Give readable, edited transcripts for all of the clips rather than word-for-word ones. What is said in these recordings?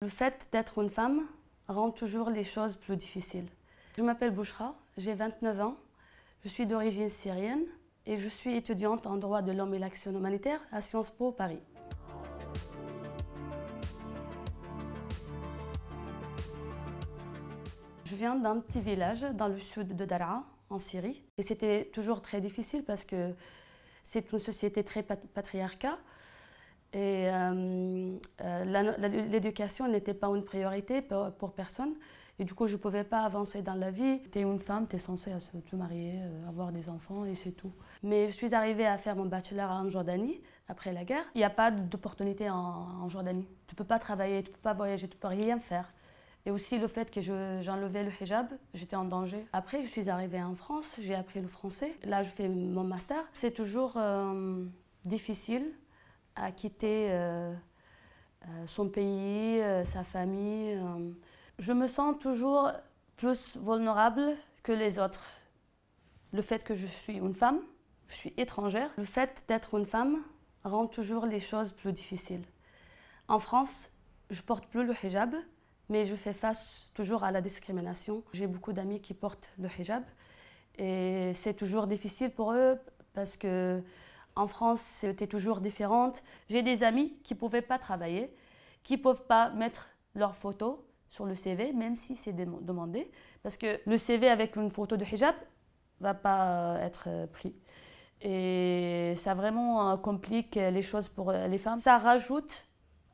Le fait d'être une femme rend toujours les choses plus difficiles. Je m'appelle Bouchra, j'ai 29 ans, je suis d'origine syrienne et je suis étudiante en droit de l'homme et l'action humanitaire à Sciences Po Paris. Je viens d'un petit village dans le sud de Daraa, en Syrie. Et c'était toujours très difficile parce que c'est une société très patriarcale. Et l'éducation n'était pas une priorité pour personne. Et du coup, je ne pouvais pas avancer dans la vie. Tu es une femme, tu es censée te marier, avoir des enfants et c'est tout. Mais je suis arrivée à faire mon bachelor en Jordanie, après la guerre. Il n'y a pas d'opportunité en Jordanie. Tu ne peux pas travailler, tu ne peux pas voyager, tu ne peux rien faire. Et aussi le fait que j'enlevais le hijab, j'étais en danger. Après, je suis arrivée en France, j'ai appris le français. Là, je fais mon master. C'est toujours difficile à quitter son pays, sa famille. Je me sens toujours plus vulnérable que les autres. Le fait que je suis une femme, je suis étrangère. Le fait d'être une femme rend toujours les choses plus difficiles. En France, je ne porte plus le hijab, mais je fais face toujours à la discrimination. J'ai beaucoup d'amis qui portent le hijab et c'est toujours difficile pour eux parce que en France, c'était toujours différente. J'ai des amis qui ne pouvaient pas travailler, qui ne peuvent pas mettre leurs photos sur le CV, même si c'est demandé, parce que le CV avec une photo de hijab ne va pas être pris. Et ça vraiment complique les choses pour les femmes. Ça rajoute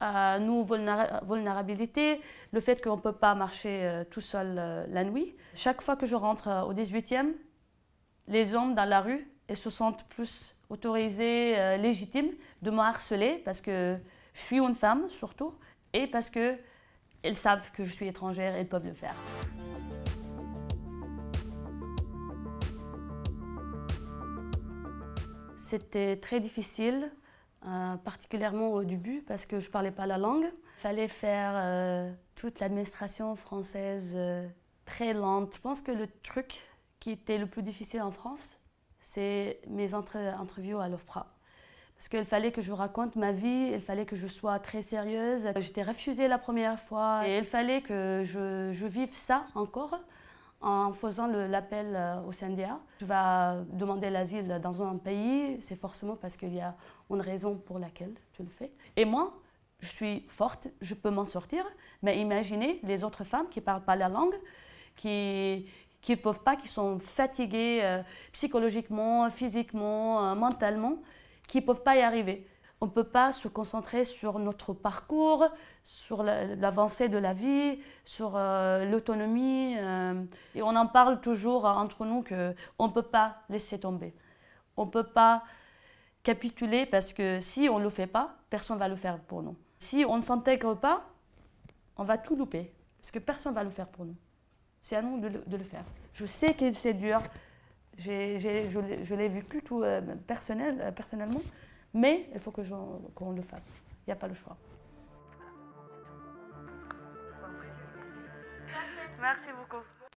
à nos vulnérabilités, le fait qu'on ne peut pas marcher tout seul la nuit. Chaque fois que je rentre au 18e, les hommes dans la rue ils se sentent plus autorisés, légitimes de me harceler parce que je suis une femme surtout et parce qu'ils savent que je suis étrangère et ils peuvent le faire. C'était très difficile, particulièrement au début parce que je ne parlais pas la langue. Il fallait faire toute l'administration française très lente. Je pense que le truc qui était le plus difficile en France, c'est mes interviews à l'OFPRA. Parce qu'il fallait que je raconte ma vie, il fallait que je sois très sérieuse. J'étais refusée la première fois et il fallait que je vive ça encore en faisant l'appel au CNDA. Tu vas demander l'asile dans un pays, c'est forcément parce qu'il y a une raison pour laquelle tu le fais. Et moi, je suis forte, je peux m'en sortir, mais imaginez les autres femmes qui ne parlent pas la langue, qui ne peuvent pas, qui sont fatiguées psychologiquement, physiquement, mentalement, qui ne peuvent pas y arriver. On ne peut pas se concentrer sur notre parcours, sur l'avancée de la vie, sur l'autonomie. Et on en parle toujours entre nous qu'on ne peut pas laisser tomber. On ne peut pas capituler parce que si on ne le fait pas, personne ne va le faire pour nous. Si on ne s'intègre pas, on va tout louper parce que personne ne va le faire pour nous. C'est à nous de le faire. Je sais que c'est dur, je l'ai vécu tout personnellement, mais il faut qu'on le fasse. Il n'y a pas le choix. Merci beaucoup.